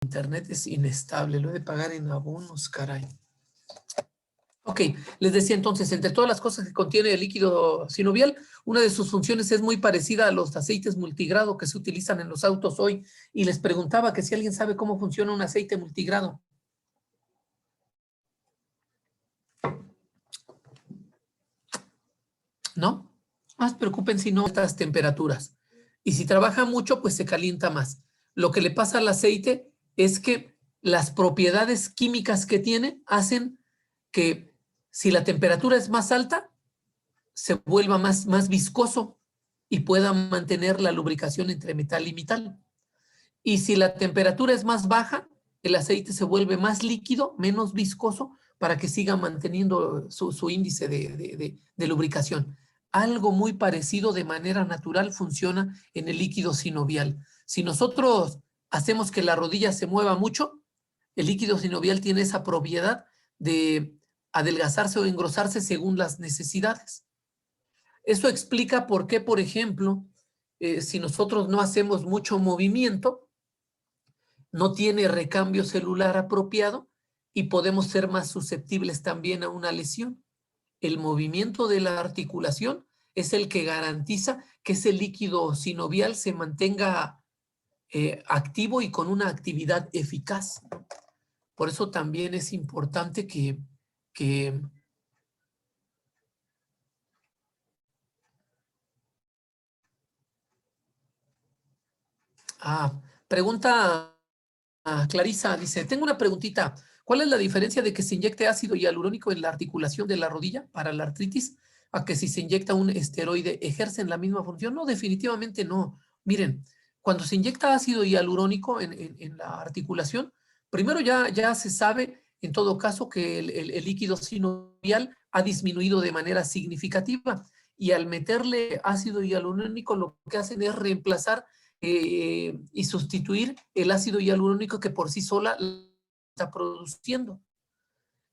internet es inestable, lo he de pagar en abonos, caray. Ok, les decía entonces, entre todas las cosas que contiene el líquido sinovial, una de sus funciones es muy parecida a los aceites multigrado que se utilizan en los autos hoy. Y les preguntaba que si alguien sabe cómo funciona un aceite multigrado. ¿No? Más preocupen si no a estas temperaturas. Y si trabaja mucho, pues se calienta más. Lo que le pasa al aceite es que las propiedades químicas que tiene hacen que si la temperatura es más alta, se vuelva más viscoso y pueda mantener la lubricación entre metal y metal. Y si la temperatura es más baja, el aceite se vuelve más líquido, menos viscoso, para que siga manteniendo su índice de lubricación. Algo muy parecido de manera natural funciona en el líquido sinovial. Si nosotros hacemos que la rodilla se mueva mucho, el líquido sinovial tiene esa propiedad de adelgazarse o engrosarse según las necesidades. Eso explica por qué, por ejemplo, si nosotros no hacemos mucho movimiento, no tiene recambio celular apropiado y podemos ser más susceptibles también a una lesión. El movimiento de la articulación es el que garantiza que ese líquido sinovial se mantenga activo y con una actividad eficaz. Por eso también es importante que pregunta a Clarisa, dice, tengo una preguntita. ¿Cuál es la diferencia de que se inyecte ácido hialurónico en la articulación de la rodilla para la artritis a que si se inyecta un esteroide ejercen la misma función? No, definitivamente no. Miren, cuando se inyecta ácido hialurónico en la articulación, primero ya se sabe en todo caso que el líquido sinovial ha disminuido de manera significativa y al meterle ácido hialurónico lo que hacen es reemplazar y sustituir el ácido hialurónico que por sí sola está produciendo.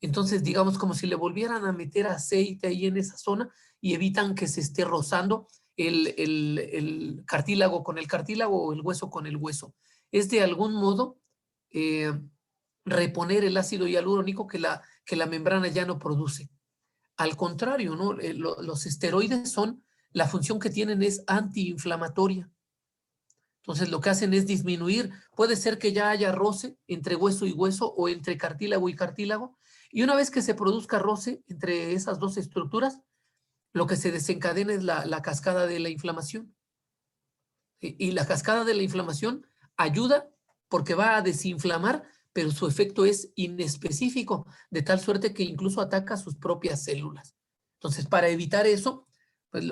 Entonces, digamos como si le volvieran a meter aceite ahí en esa zona y evitan que se esté rozando el cartílago con el cartílago o el hueso con el hueso. Es de algún modo reponer el ácido hialurónico que la membrana ya no produce. Al contrario, ¿no? Los esteroides son, la función que tienen es antiinflamatoria. Entonces lo que hacen es disminuir, puede ser que ya haya roce entre hueso y hueso o entre cartílago y cartílago, y una vez que se produzca roce entre esas dos estructuras, lo que se desencadena es la cascada de la inflamación. Y la cascada de la inflamación ayuda porque va a desinflamar, pero su efecto es inespecífico, de tal suerte que incluso ataca sus propias células. Entonces, para evitar eso, pues,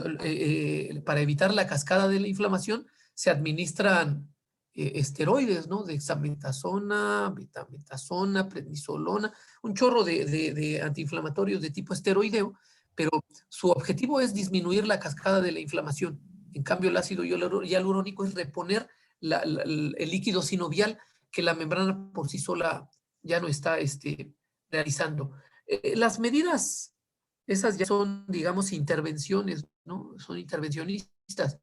para evitar la cascada de la inflamación, se administran esteroides, ¿no? Dexametasona, betametasona, prednisolona, un chorro de antiinflamatorios de tipo esteroideo, pero su objetivo es disminuir la cascada de la inflamación. En cambio, el ácido hialurónico es reponer el líquido sinovial que la membrana por sí sola ya no está realizando. Las medidas, esas ya son, digamos, intervenciones, ¿no? Son intervencionistas.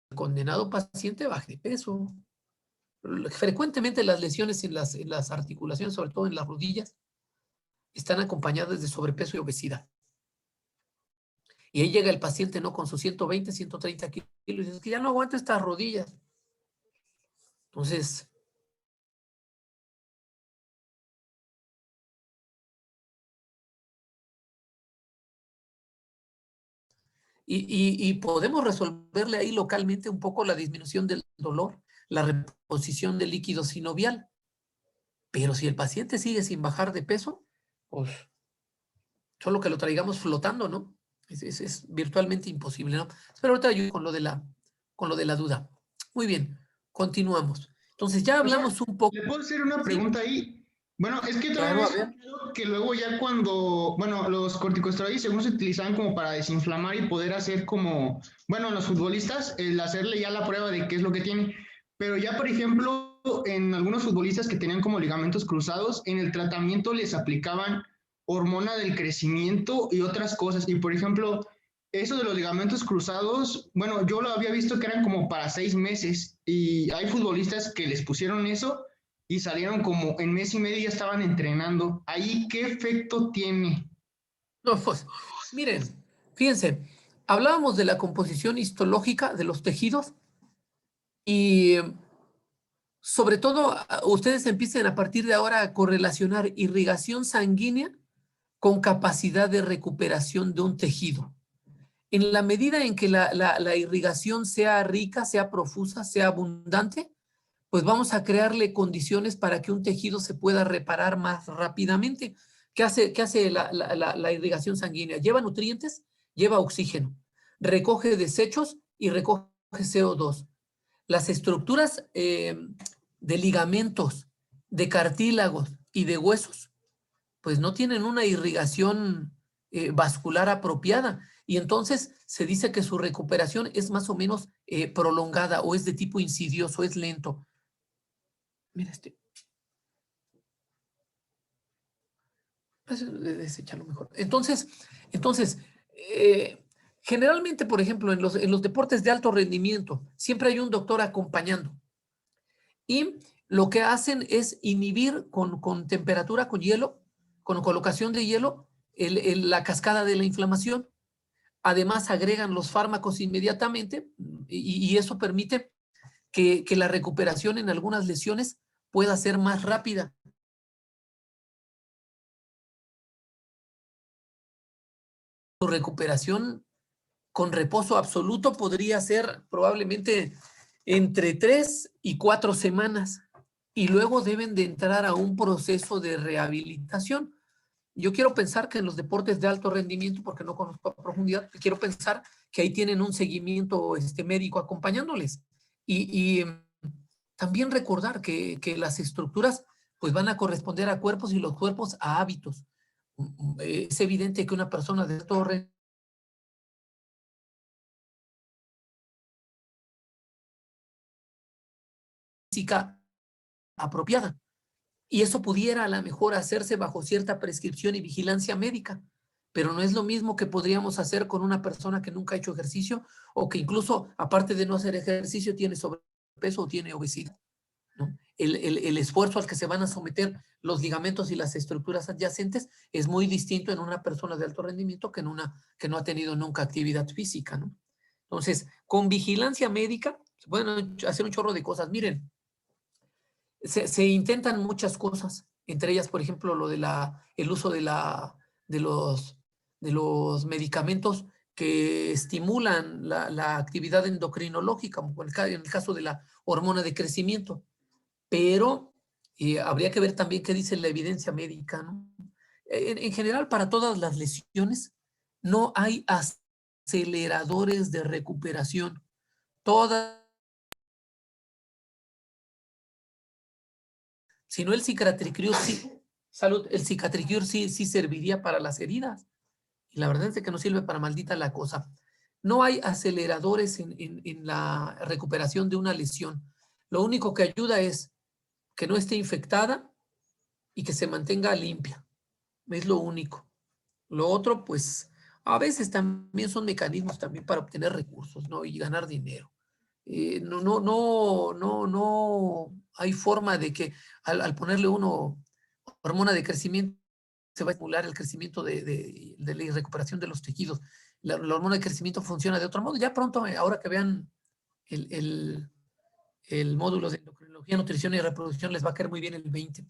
El condenado paciente baje de peso. Frecuentemente las lesiones en las articulaciones, sobre todo en las rodillas, están acompañadas de sobrepeso y obesidad. Y ahí llega el paciente, ¿no? Con sus 120, 130 kilos, y dice, es que ya no aguanto estas rodillas. Entonces, y podemos resolverle ahí localmente un poco la disminución del dolor, la reposición del líquido sinovial. Pero si el paciente sigue sin bajar de peso, pues solo que lo traigamos flotando, ¿no? Es virtualmente imposible, ¿no? Pero ahorita ayudo con lo de la duda. Muy bien, continuamos. Entonces ya hablamos un poco. ¿Le puedo hacer una pregunta ahí? Bueno, es que también Claro, he escuchado que luego ya cuando, bueno, los corticosteroides según se utilizaban como para desinflamar y poder hacer como, bueno, los futbolistas, el hacerle ya la prueba de qué es lo que tiene. Pero ya, por ejemplo, en algunos futbolistas que tenían como ligamentos cruzados, en el tratamiento les aplicaban hormona del crecimiento y otras cosas. Y, por ejemplo, eso de los ligamentos cruzados, bueno, yo lo había visto que eran como para 6 meses y hay futbolistas que les pusieron eso y salieron como en mes y medio ya estaban entrenando. ¿Ahí qué efecto tiene? No, pues, miren, fíjense, hablábamos de la composición histológica de los tejidos y sobre todo ustedes empiecen a partir de ahora a correlacionar irrigación sanguínea con capacidad de recuperación de un tejido. En la medida en que la irrigación sea rica, sea profusa, sea abundante, pues vamos a crearle condiciones para que un tejido se pueda reparar más rápidamente. Qué hace la irrigación sanguínea? Lleva nutrientes, lleva oxígeno, recoge desechos y recoge CO2. Las estructuras de ligamentos, de cartílagos y de huesos, pues no tienen una irrigación vascular apropiada. Y entonces se dice que su recuperación es más o menos prolongada o es de tipo insidioso, es lento. Mira desecharlo mejor. Entonces generalmente, por ejemplo, en los deportes de alto rendimiento, siempre hay un doctor acompañando. Y lo que hacen es inhibir con temperatura, con hielo, con colocación de hielo, la cascada de la inflamación. Además, agregan los fármacos inmediatamente y eso permite que la recuperación en algunas lesiones pueda ser más rápida. Su recuperación con reposo absoluto podría ser probablemente entre 3 y 4 semanas y luego deben de entrar a un proceso de rehabilitación. Yo quiero pensar que en los deportes de alto rendimiento, porque no conozco a profundidad, quiero pensar que ahí tienen un seguimiento médico acompañándoles. Y también recordar que las estructuras pues van a corresponder a cuerpos y los cuerpos a hábitos. Es evidente que una persona de alto rendimiento física apropiada. Y eso pudiera a lo mejor hacerse bajo cierta prescripción y vigilancia médica, pero no es lo mismo que podríamos hacer con una persona que nunca ha hecho ejercicio o que incluso, aparte de no hacer ejercicio, tiene sobrepeso o tiene obesidad, ¿no? El esfuerzo al que se van a someter los ligamentos y las estructuras adyacentes es muy distinto en una persona de alto rendimiento que en una que no ha tenido nunca actividad física, ¿no? Entonces, con vigilancia médica se pueden hacer un chorro de cosas. Miren, se intentan muchas cosas, entre ellas, por ejemplo, el uso de los medicamentos que estimulan la actividad endocrinológica, como en el caso de la hormona de crecimiento. Pero habría que ver también qué dice la evidencia médica, ¿no? En general, para todas las lesiones, no hay aceleradores de recuperación. Todas. Si no, el cicatricure sí, salud, el cicatricure sí serviría para las heridas. Y la verdad es que no sirve para maldita la cosa. No hay aceleradores en la recuperación de una lesión. Lo único que ayuda es que no esté infectada y que se mantenga limpia. Es lo único. Lo otro, pues, a veces también son mecanismos también para obtener recursos, ¿no? Y ganar dinero. No hay forma de que al ponerle uno hormona de crecimiento se va a estimular el crecimiento de la recuperación de los tejidos. La hormona de crecimiento funciona de otro modo. Ya pronto, ahora que vean el, el, el módulo de endocrinología, nutrición y reproducción, les va a caer muy bien el 20.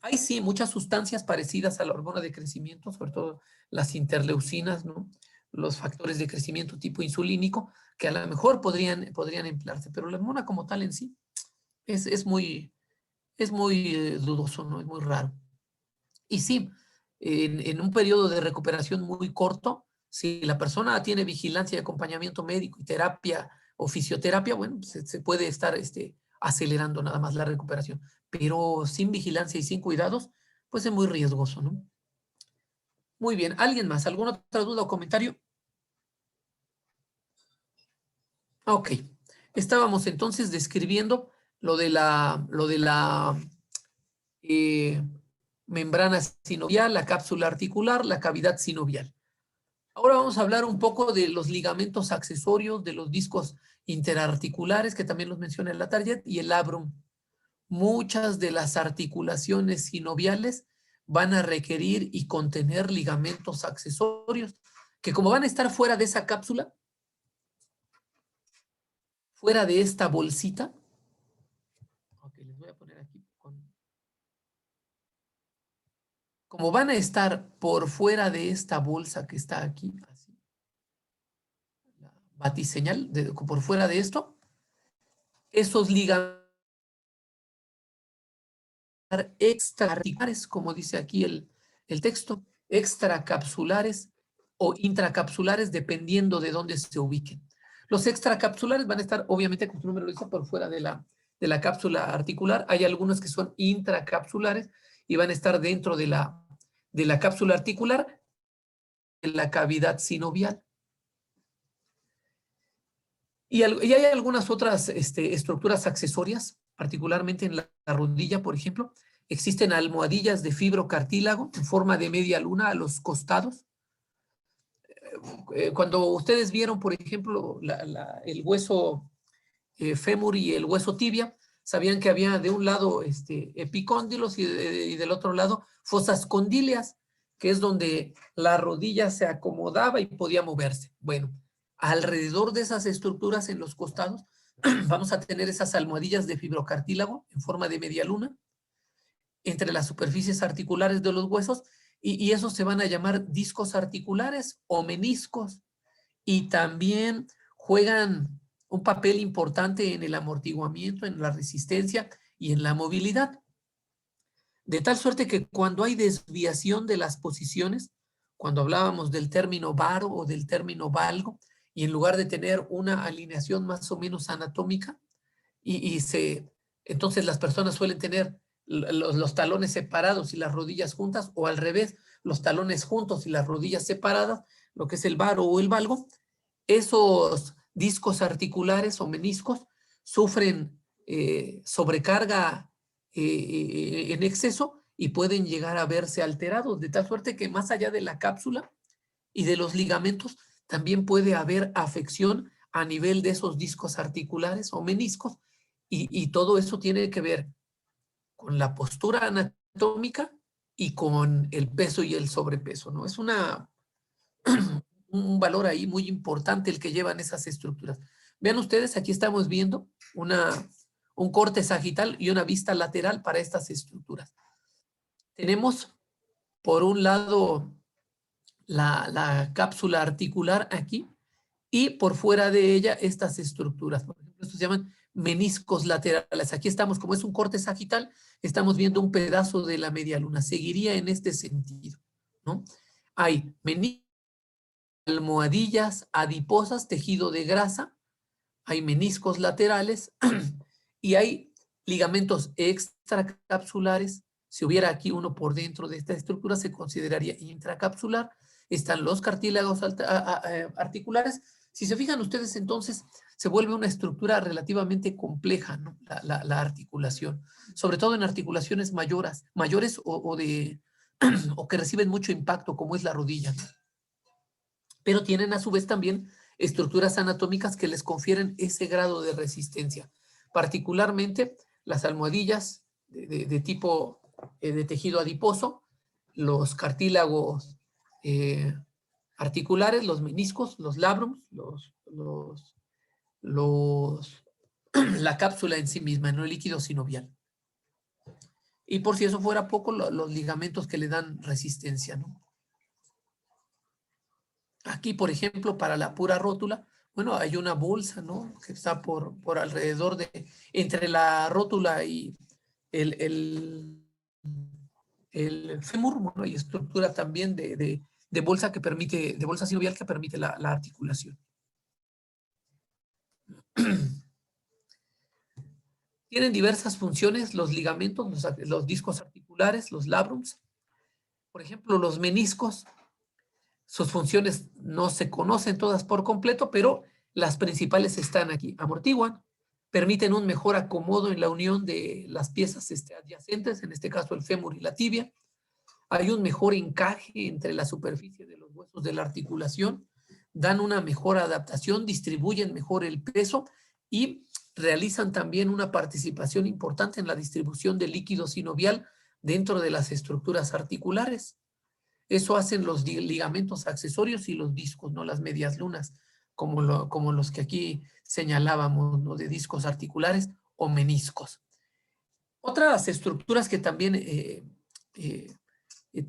Hay sí muchas sustancias parecidas a la hormona de crecimiento, sobre todo las interleucinas, ¿no? Los factores de crecimiento tipo insulínico, que a lo mejor podrían emplearse, pero la hormona como tal en sí es muy dudoso, ¿no? Es muy raro. Y sí, en un periodo de recuperación muy corto, si la persona tiene vigilancia y acompañamiento médico y terapia o fisioterapia, bueno, se puede estar acelerando nada más la recuperación. Pero sin vigilancia y sin cuidados, pues es muy riesgoso, ¿no? Muy bien. ¿Alguien más? ¿Alguna otra duda o comentario? Ok. Estábamos entonces describiendo lo de la eh, membrana sinovial, la cápsula articular, la cavidad sinovial. Ahora vamos a hablar un poco de los ligamentos accesorios, de los discos interarticulares, que también los menciona en la target, y el labrum. Muchas de las articulaciones sinoviales van a requerir y contener ligamentos accesorios, que como van a estar fuera de esa cápsula, fuera de esta bolsita, ok, les voy a poner aquí, como van a estar por fuera de esta bolsa que está aquí, así, la batiseñal, por fuera de esto, esos ligamentos extraarticulares, como dice aquí el texto, extracapsulares o intracapsulares, dependiendo de dónde se ubiquen. Los extracapsulares van a estar, obviamente, como su nombre lo dice, por fuera de la cápsula articular. Hay algunos que son intracapsulares y van a estar dentro de la cápsula articular, en la cavidad sinovial. Y hay algunas otras estructuras accesorias, particularmente en la rodilla, por ejemplo. Existen almohadillas de fibrocartílago en forma de media luna a los costados. Cuando ustedes vieron, por ejemplo, el hueso fémur y el hueso tibia, sabían que había de un lado epicóndilos y del otro lado fosas condíleas, que es donde la rodilla se acomodaba y podía moverse. Bueno, alrededor de esas estructuras en los costados vamos a tener esas almohadillas de fibrocartílago en forma de media luna entre las superficies articulares de los huesos y esos se van a llamar discos articulares o meniscos, y también juegan un papel importante en el amortiguamiento, en la resistencia y en la movilidad. De tal suerte que cuando hay desviación de las posiciones, cuando hablábamos del término varo o del término valgo, y en lugar de tener una alineación más o menos anatómica, entonces las personas suelen tener los talones separados y las rodillas juntas, o al revés, los talones juntos y las rodillas separadas, lo que es el varo o el valgo. Esos discos articulares o meniscos sufren sobrecarga en exceso y pueden llegar a verse alterados, de tal suerte que más allá de la cápsula y de los ligamentos, también puede haber afección a nivel de esos discos articulares o meniscos, y todo eso tiene que ver con la postura anatómica y con el peso y el sobrepeso, ¿no? Es un valor ahí muy importante el que llevan esas estructuras. Vean ustedes, aquí estamos viendo un corte sagital y una vista lateral para estas estructuras. Tenemos, por un lado, la cápsula articular aquí, y por fuera de ella estas estructuras. Por ejemplo, estos se llaman meniscos laterales. Aquí estamos, como es un corte sagital, estamos viendo un pedazo de la media luna. Seguiría en este sentido, ¿no? Hay meniscos, almohadillas adiposas, tejido de grasa, hay meniscos laterales y hay ligamentos extracapsulares. Si hubiera aquí uno por dentro de esta estructura, se consideraría intracapsular. Están los cartílagos articulares. Si se fijan ustedes, entonces se vuelve una estructura relativamente compleja, ¿no? La articulación, sobre todo en articulaciones mayores o que reciben mucho impacto, como es la rodilla, ¿no? Pero tienen a su vez también estructuras anatómicas que les confieren ese grado de resistencia, particularmente las almohadillas de tipo de tejido adiposo, los cartílagos articulares, los meniscos, los labrums, la cápsula en sí misma, no el líquido sinovial. Y por si eso fuera poco, los ligamentos que le dan resistencia, ¿no? Aquí, por ejemplo, para la pura rótula, bueno, hay una bolsa, ¿no? Que está por alrededor entre la rótula y el fémur, bueno, hay estructura también de bolsa de bolsa sinovial que permite la articulación. Tienen diversas funciones los ligamentos, los discos articulares, los labrums. Por ejemplo, los meniscos, sus funciones no se conocen todas por completo, pero las principales están aquí. Amortiguan, permiten un mejor acomodo en la unión de las piezas adyacentes, en este caso el fémur y la tibia. hay un mejor encaje entre la superficie de los huesos de la articulación, dan una mejor adaptación, distribuyen mejor el peso y realizan también una participación importante en la distribución del líquido sinovial dentro de las estructuras articulares. Eso hacen los ligamentos accesorios y los discos, no las medias lunas, como los que aquí señalábamos, ¿no? De discos articulares o meniscos. Otras estructuras que también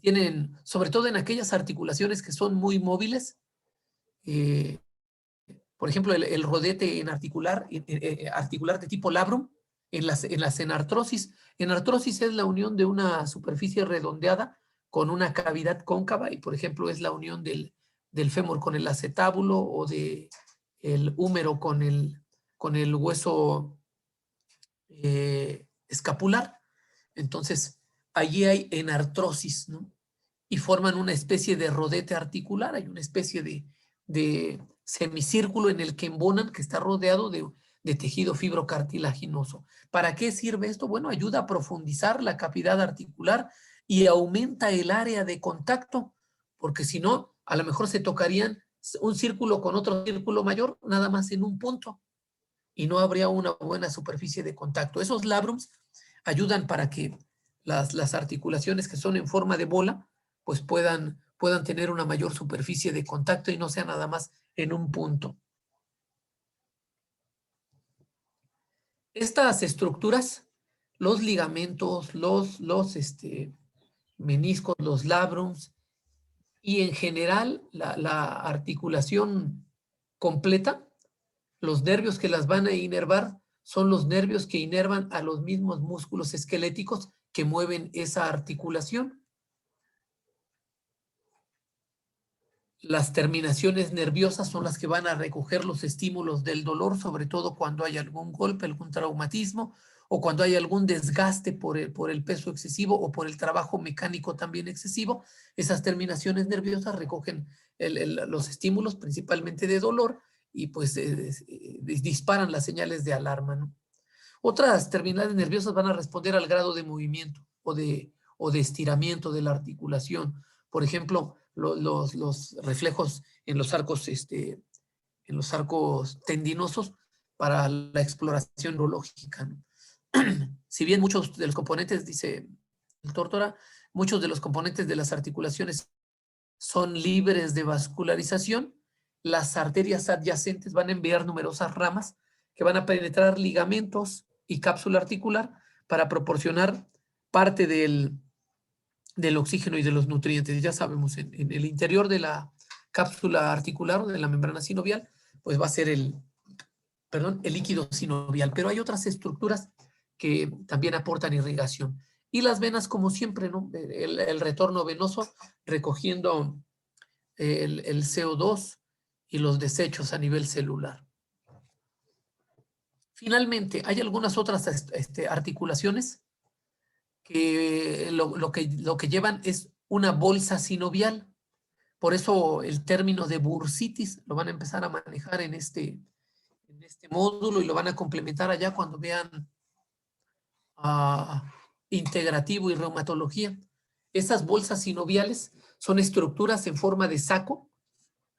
tienen, sobre todo en aquellas articulaciones que son muy móviles, por ejemplo, el rodete en articular de tipo labrum, en las enartrosis. Enartrosis es la unión de una superficie redondeada con una cavidad cóncava y, por ejemplo, es la unión del fémur con el acetábulo o del húmero con el hueso escapular. Entonces, allí hay enartrosis, ¿no? Y forman una especie de rodete articular, hay una especie de semicírculo en el que embonan, que está rodeado de tejido fibrocartilaginoso. ¿Para qué sirve esto? Bueno, ayuda a profundizar la cavidad articular y aumenta el área de contacto, porque si no, a lo mejor se tocarían un círculo con otro círculo mayor, nada más en un punto, y no habría una buena superficie de contacto. Esos labrums ayudan para que las articulaciones que son en forma de bola, pues puedan tener una mayor superficie de contacto y no sea nada más en un punto. Estas estructuras, los ligamentos, los meniscos, los labrums y en general la articulación completa, los nervios que las van a inervar son los nervios que inervan a los mismos músculos esqueléticos que mueven esa articulación. Las terminaciones nerviosas son las que van a recoger los estímulos del dolor, sobre todo cuando hay algún golpe, algún traumatismo o cuando hay algún desgaste por el peso excesivo o por el trabajo mecánico también excesivo. Esas terminaciones nerviosas recogen los estímulos principalmente de dolor y pues disparan las señales de alarma, ¿no? Otras terminales nerviosas van a responder al grado de movimiento o de estiramiento de la articulación. Por ejemplo, los reflejos en los arcos tendinosos para la exploración neurológica, ¿no? Si bien muchos de los componentes, dice el Tórtora, muchos de los componentes de las articulaciones son libres de vascularización, las arterias adyacentes van a enviar numerosas ramas que van a penetrar ligamentos y cápsula articular para proporcionar parte del oxígeno y de los nutrientes. Ya sabemos, en el interior de la cápsula articular o de la membrana sinovial, pues va a ser el líquido sinovial. Pero hay otras estructuras que también aportan irrigación. Y las venas, como siempre, ¿no? El retorno venoso recogiendo el CO2 y los desechos a nivel celular. Finalmente, hay algunas otras articulaciones que lo que llevan es una bolsa sinovial. Por eso el término de bursitis lo van a empezar a manejar en este módulo y lo van a complementar allá cuando vean integrativo y reumatología. Esas bolsas sinoviales son estructuras en forma de saco,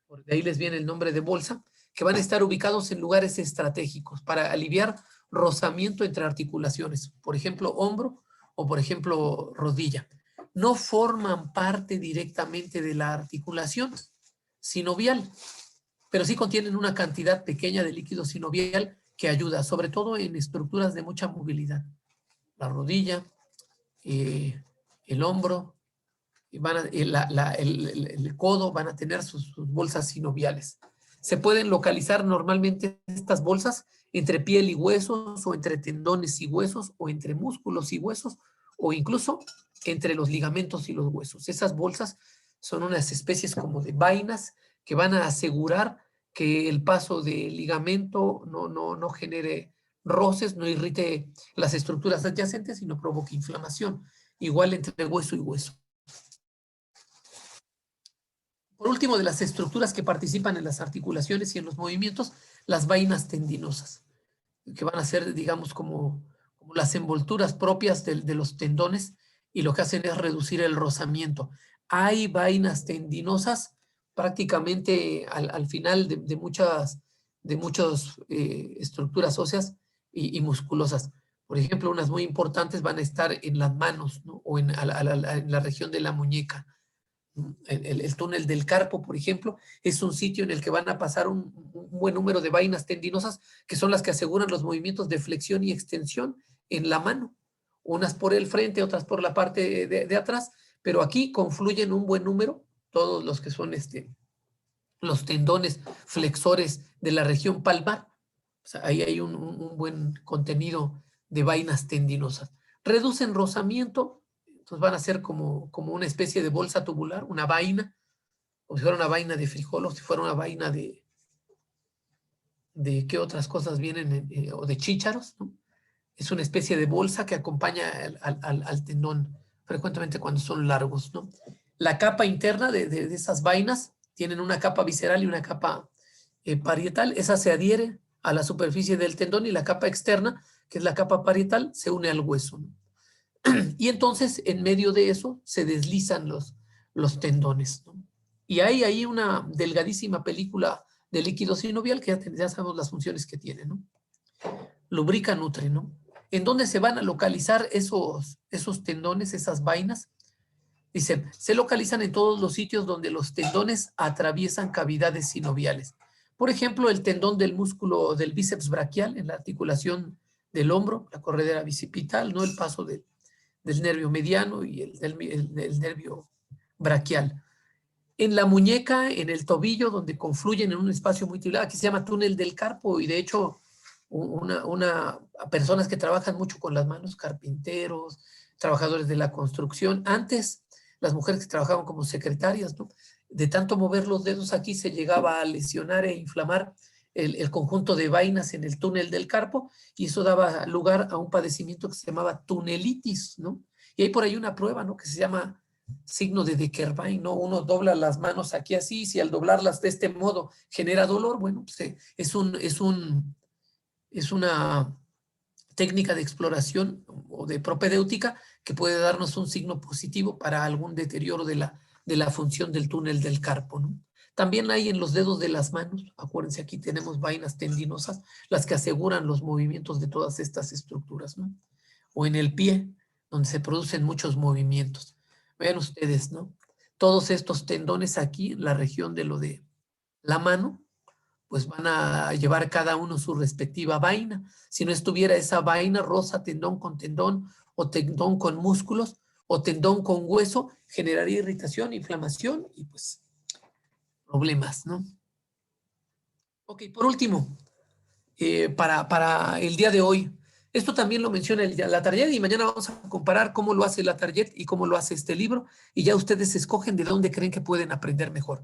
por de ahí les viene el nombre de bolsa, que van a estar ubicados en lugares estratégicos para aliviar rozamiento entre articulaciones, por ejemplo, hombro o por ejemplo, rodilla. No forman parte directamente de la articulación sinovial, pero sí contienen una cantidad pequeña de líquido sinovial que ayuda, sobre todo en estructuras de mucha movilidad. La rodilla, el hombro, el codo van a tener sus bolsas sinoviales. Se pueden localizar normalmente estas bolsas entre piel y huesos o entre tendones y huesos o entre músculos y huesos o incluso entre los ligamentos y los huesos. Esas bolsas son unas especies como de vainas que van a asegurar que el paso del ligamento no genere roces, no irrite las estructuras adyacentes y no provoque inflamación. Igual entre hueso y hueso. Por último, de las estructuras que participan en las articulaciones y en los movimientos, las vainas tendinosas, que van a ser, digamos, como las envolturas propias de los tendones y lo que hacen es reducir el rozamiento. Hay vainas tendinosas prácticamente al final de muchas estructuras óseas y musculosas. Por ejemplo, unas muy importantes van a estar en las manos, ¿no? O en la región de la muñeca. El túnel del carpo, por ejemplo, es un sitio en el que van a pasar un buen número de vainas tendinosas, que son las que aseguran los movimientos de flexión y extensión en la mano. Unas por el frente, otras por la parte de atrás, pero aquí confluyen un buen número, todos los que son los tendones flexores de la región palmar. O sea, ahí hay un buen contenido de vainas tendinosas. Reducen rozamiento, entonces van a ser como una especie de bolsa tubular, una vaina, o si fuera una vaina de frijol, o si fuera una vaina de qué otras cosas vienen, o de chícharos, ¿no? Es una especie de bolsa que acompaña al tendón, frecuentemente cuando son largos, ¿no? La capa interna de esas vainas tienen una capa visceral y una capa parietal. Esa se adhiere a la superficie del tendón, y la capa externa, que es la capa parietal, se une al hueso, ¿no? Y entonces en medio de eso se deslizan los tendones, ¿no? Y hay ahí una delgadísima película de líquido sinovial que ya sabemos las funciones que tiene, ¿no? Lubrica, nutre, ¿no? ¿En dónde se van a localizar esos tendones, esas vainas? Dice, se localizan en todos los sitios donde los tendones atraviesan cavidades sinoviales. Por ejemplo, el tendón del músculo del bíceps braquial en la articulación del hombro, la corredera bicipital, ¿no? El paso del nervio mediano y el nervio braquial. En la muñeca, en el tobillo, donde confluyen en un espacio muy tubular, aquí se llama túnel del carpo, y de hecho personas que trabajan mucho con las manos, carpinteros, trabajadores de la construcción. Antes, las mujeres que trabajaban como secretarias, ¿no? De tanto mover los dedos aquí se llegaba a lesionar e inflamar el conjunto de vainas en el túnel del carpo, y eso daba lugar a un padecimiento que se llamaba tunelitis, ¿no? Y hay por ahí una prueba, ¿no? Que se llama signo de Deckerbein, ¿no? Uno dobla las manos aquí así, si al doblarlas de este modo genera dolor, bueno, pues es una técnica de exploración o de propedéutica que puede darnos un signo positivo para algún deterioro de la función del túnel del carpo, ¿no? También hay en los dedos de las manos, acuérdense, aquí tenemos vainas tendinosas, las que aseguran los movimientos de todas estas estructuras, ¿no? O en el pie, donde se producen muchos movimientos. Vean ustedes, ¿no? Todos estos tendones aquí, en la región de lo de la mano, pues van a llevar cada uno su respectiva vaina. Si no estuviera esa vaina, rosa tendón con tendón, o tendón con músculos, o tendón con hueso, generaría irritación, inflamación y pues problemas, ¿no? Ok, por último, para el día de hoy, esto también lo menciona la Target, y mañana vamos a comparar cómo lo hace la Target y cómo lo hace este libro, y ya ustedes escogen de dónde creen que pueden aprender mejor.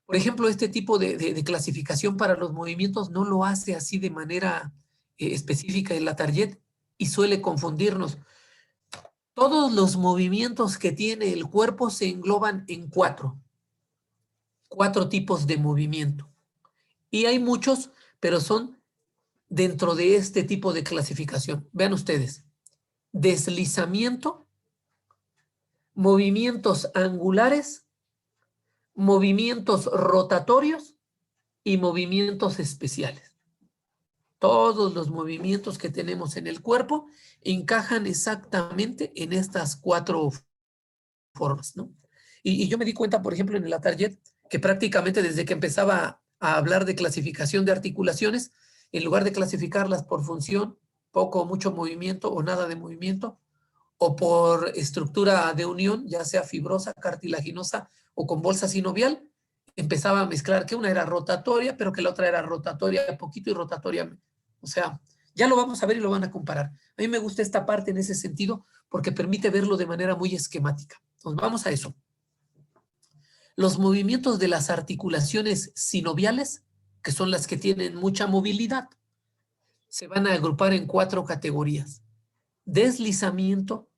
Por ejemplo, este tipo de clasificación para los movimientos no lo hace así de manera específica en la Target, y suele confundirnos. Todos los movimientos que tiene el cuerpo se engloban en cuatro tipos de movimiento. Y hay muchos, pero son dentro de este tipo de clasificación. Vean ustedes: deslizamiento, movimientos angulares, movimientos rotatorios y movimientos especiales. Todos los movimientos que tenemos en el cuerpo encajan exactamente en estas cuatro formas, ¿no? Y yo me di cuenta, por ejemplo, en el Target, que prácticamente desde que empezaba a hablar de clasificación de articulaciones, en lugar de clasificarlas por función, poco o mucho movimiento o nada de movimiento, o por estructura de unión, ya sea fibrosa, cartilaginosa o con bolsa sinovial, empezaba a mezclar que una era rotatoria, pero que la otra era rotatoria poquito y rotatoria. O sea, ya lo vamos a ver y lo van a comparar. A mí me gusta esta parte en ese sentido porque permite verlo de manera muy esquemática. Entonces, vamos a eso. Los movimientos de las articulaciones sinoviales, que son las que tienen mucha movilidad, se van a agrupar en cuatro categorías: deslizamiento,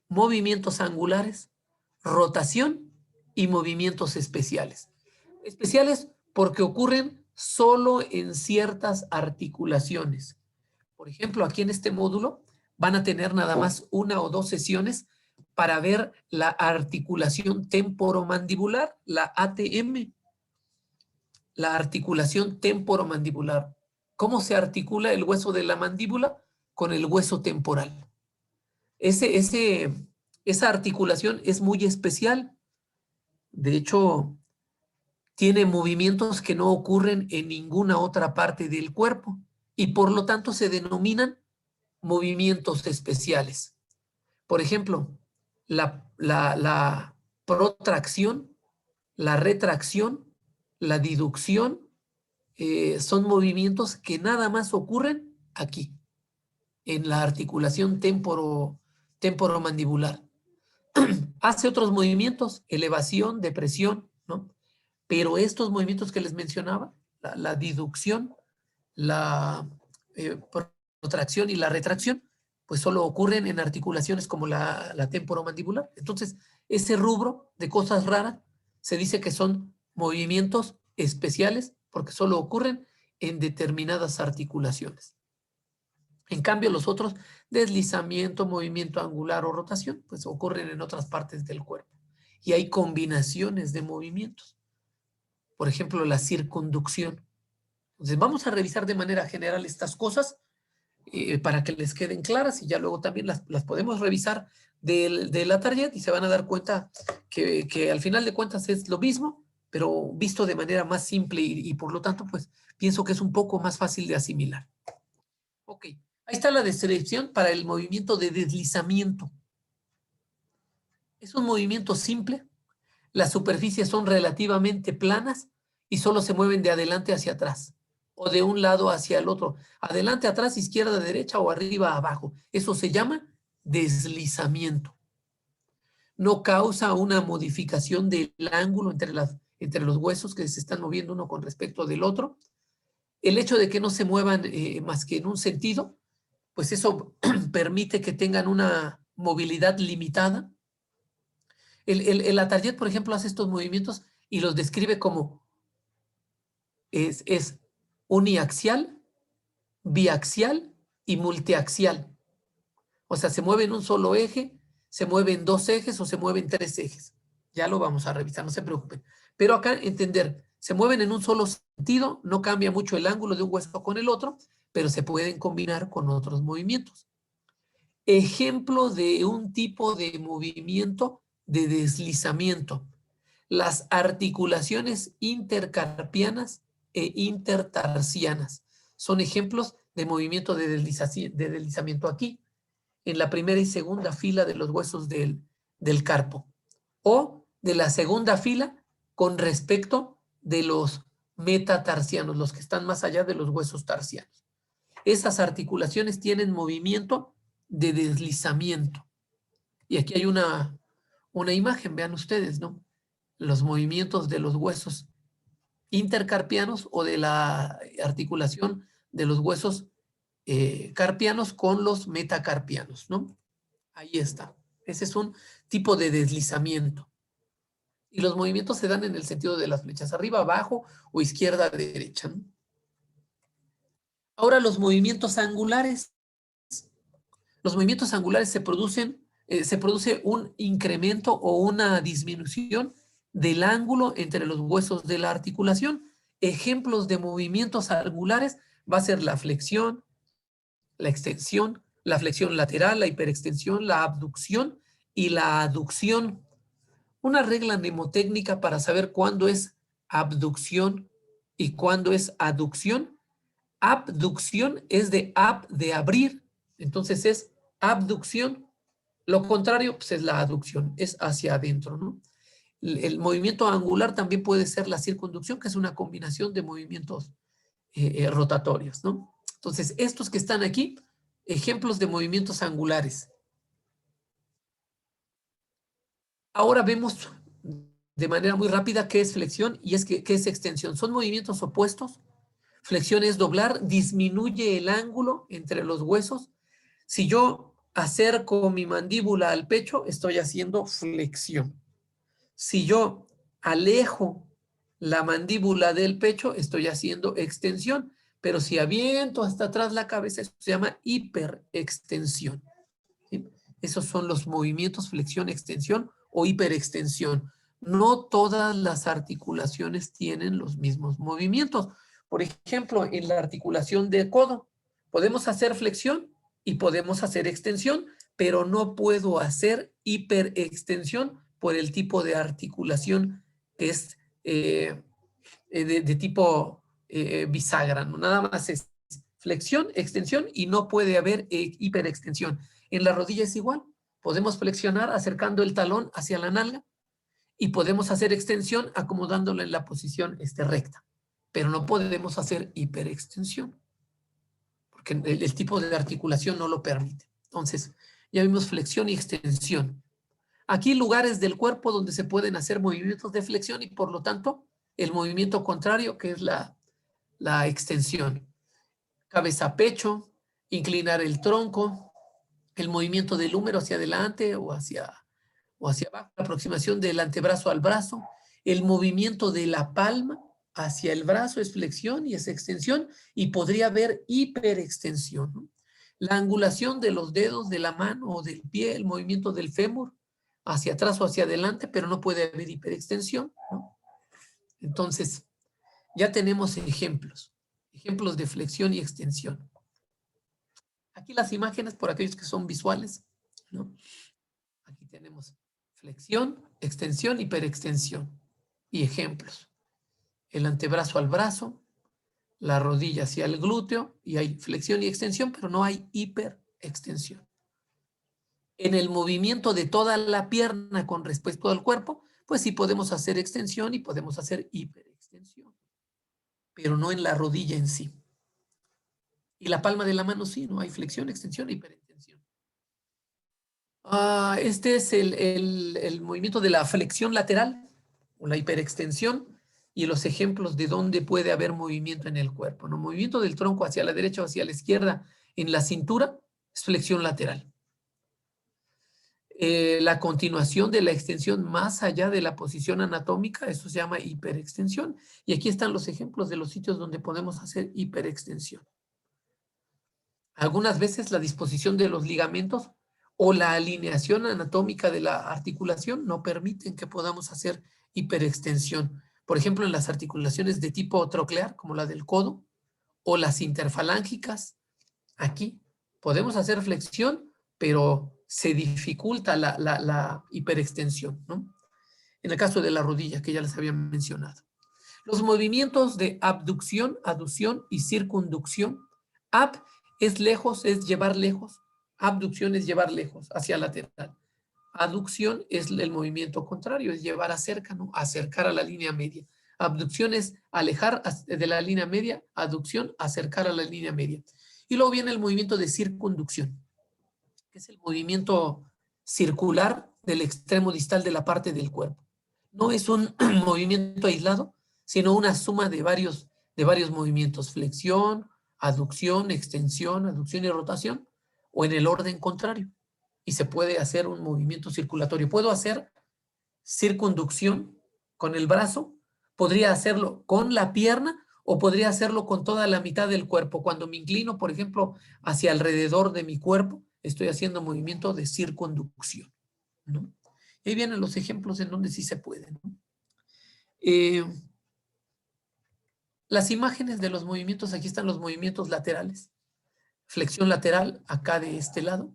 movimientos angulares, rotación y movimientos especiales. Especiales porque ocurren solo en ciertas articulaciones. Por ejemplo, aquí en este módulo van a tener nada más una o dos sesiones para ver la articulación temporomandibular, la ATM, la articulación temporomandibular. ¿Cómo se articula el hueso de la mandíbula con el hueso temporal? Esa articulación es muy especial. De hecho, tiene movimientos que no ocurren en ninguna otra parte del cuerpo y por lo tanto se denominan movimientos especiales. Por ejemplo, la protracción, la retracción, la diducción, son movimientos que nada más ocurren aquí, en la articulación temporomandibular. Hace otros movimientos, elevación, depresión, ¿no? Pero estos movimientos que les mencionaba, la diducción, la protracción y la retracción, pues solo ocurren en articulaciones como la temporomandibular. Entonces, ese rubro de cosas raras se dice que son movimientos especiales porque solo ocurren en determinadas articulaciones. En cambio, los otros, deslizamiento, movimiento angular o rotación, pues ocurren en otras partes del cuerpo. Y hay combinaciones de movimientos. Por ejemplo, la circunducción. Entonces, vamos a revisar de manera general estas cosas para que les queden claras y ya luego también las podemos revisar de la target y se van a dar cuenta que al final de cuentas es lo mismo, pero visto de manera más simple y por lo tanto, pues pienso que es un poco más fácil de asimilar. Ok, ahí está la descripción para el movimiento de deslizamiento. Es un movimiento simple, las superficies son relativamente planas y solo se mueven de adelante hacia atrás o de un lado hacia el otro, adelante, atrás, izquierda, derecha o arriba, abajo. Eso se llama deslizamiento. No causa una modificación del ángulo entre los huesos que se están moviendo uno con respecto del otro. El hecho de que no se muevan más que en un sentido, pues eso permite que tengan una movilidad limitada. El Atariet, por ejemplo, hace estos movimientos y los describe como es uniaxial, biaxial y multiaxial. O sea, se mueve en un solo eje, se mueve en 2 ejes o se mueve en 3 ejes. Ya lo vamos a revisar, no se preocupen. Pero acá entender, se mueven en un solo sentido, no cambia mucho el ángulo de un hueso con el otro, pero se pueden combinar con otros movimientos. Ejemplo de un tipo de movimiento de deslizamiento. Las articulaciones intercarpianas e intertarsianas son ejemplos de movimiento de deslizamiento aquí, en la primera y segunda fila de los huesos del carpo, o de la segunda fila con respecto de los metatarsianos, los que están más allá de los huesos tarsianos. Esas articulaciones tienen movimiento de deslizamiento. Y aquí hay una imagen, vean ustedes, ¿no? Los movimientos de los huesos intercarpianos o de la articulación de los huesos carpianos con los metacarpianos, ¿no? Ahí está. Ese es un tipo de deslizamiento. Y los movimientos se dan en el sentido de las flechas, arriba, abajo o izquierda, derecha, ¿no? Ahora los movimientos angulares. Los movimientos angulares se produce un incremento o una disminución del ángulo entre los huesos de la articulación. Ejemplos de movimientos angulares va a ser la flexión, la extensión, la flexión lateral, la hiperextensión, la abducción y la aducción. Una regla mnemotécnica para saber cuándo es abducción y cuándo es aducción. Abducción es de abrir, entonces es abducción. Lo contrario, pues es la aducción, es hacia adentro, ¿no? El movimiento angular también puede ser la circunducción, que es una combinación de movimientos rotatorios, ¿no? Entonces, estos que están aquí, ejemplos de movimientos angulares. Ahora vemos de manera muy rápida qué es flexión y qué es extensión. Son movimientos opuestos. Flexión es doblar, disminuye el ángulo entre los huesos. Si yo acerco mi mandíbula al pecho, estoy haciendo flexión. Si yo alejo la mandíbula del pecho, estoy haciendo extensión. Pero si aviento hasta atrás la cabeza, eso se llama hiperextensión, ¿sí? Esos son los movimientos flexión, extensión o hiperextensión. No todas las articulaciones tienen los mismos movimientos. Por ejemplo, en la articulación de codo, podemos hacer flexión y podemos hacer extensión, pero no puedo hacer hiperextensión por el tipo de articulación que es de tipo bisagra, ¿no? Nada más es flexión, extensión y no puede haber hiperextensión. En la rodilla es igual. Podemos flexionar acercando el talón hacia la nalga y podemos hacer extensión acomodándolo en la posición recta, pero no podemos hacer hiperextensión porque el tipo de articulación no lo permite. Entonces, ya vimos flexión y extensión. Aquí lugares del cuerpo donde se pueden hacer movimientos de flexión y por lo tanto el movimiento contrario que es la extensión. Cabeza-pecho, inclinar el tronco, el movimiento del húmero hacia adelante o hacia abajo, la aproximación del antebrazo al brazo, el movimiento de la palma hacia el brazo es flexión y es extensión y podría haber hiperextensión, ¿no? La angulación de los dedos de la mano o del pie, el movimiento del fémur hacia atrás o hacia adelante, pero no puede haber hiperextensión, ¿no? Entonces, ya tenemos ejemplos de flexión y extensión. Aquí las imágenes por aquellos que son visuales, ¿no? Aquí tenemos flexión, extensión, hiperextensión y ejemplos. El antebrazo al brazo, la rodilla hacia el glúteo y hay flexión y extensión, pero no hay hiperextensión. En el movimiento de toda la pierna con respecto al cuerpo, pues sí podemos hacer extensión y podemos hacer hiperextensión, pero no en la rodilla en sí. Y la palma de la mano sí, no hay flexión, extensión e hiperextensión. Este es el movimiento de la flexión lateral o la hiperextensión y los ejemplos de dónde puede haber movimiento en el cuerpo, ¿no? Movimiento del tronco hacia la derecha o hacia la izquierda en la cintura es flexión lateral. La continuación de la extensión más allá de la posición anatómica, eso se llama hiperextensión. Y aquí están los ejemplos de los sitios donde podemos hacer hiperextensión. Algunas veces la disposición de los ligamentos o la alineación anatómica de la articulación no permiten que podamos hacer hiperextensión. Por ejemplo, en las articulaciones de tipo troclear, como la del codo, o las interfalángicas, aquí podemos hacer flexión, pero se dificulta la hiperextensión, ¿no? En el caso de la rodilla, que ya les había mencionado. Los movimientos de abducción, aducción y circunducción. Ab es lejos, es llevar lejos. Abducción es llevar lejos, hacia lateral. Aducción es el movimiento contrario, es llevar cerca, ¿no? Acercar a la línea media. Abducción es alejar de la línea media, aducción, acercar a la línea media. Y luego viene el movimiento de circunducción, que es el movimiento circular del extremo distal de la parte del cuerpo. No es un movimiento aislado, sino una suma de varios movimientos. Flexión, aducción, extensión, aducción y rotación, o en el orden contrario. Y se puede hacer un movimiento circulatorio. Puedo hacer circunducción con el brazo, podría hacerlo con la pierna o podría hacerlo con toda la mitad del cuerpo. Cuando me inclino, por ejemplo, hacia alrededor de mi cuerpo, estoy haciendo movimiento de circunducción, ¿no? Y ahí vienen los ejemplos en donde sí se puede, ¿no? Las imágenes de los movimientos, aquí están los movimientos laterales. Flexión lateral acá de este lado.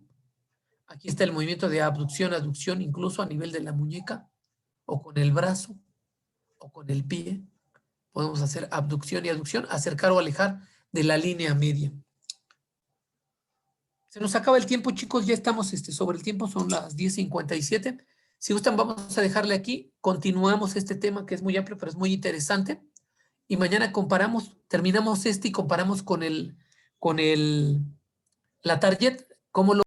Aquí está el movimiento de abducción, aducción, incluso a nivel de la muñeca, o con el brazo, o con el pie. Podemos hacer abducción y aducción, acercar o alejar de la línea media. Se nos acaba el tiempo, chicos, ya estamos sobre el tiempo, son las 10:57. Si gustan, vamos a dejarle aquí. Continuamos este tema que es muy amplio, pero es muy interesante. Y mañana terminamos y comparamos con la target, cómo lo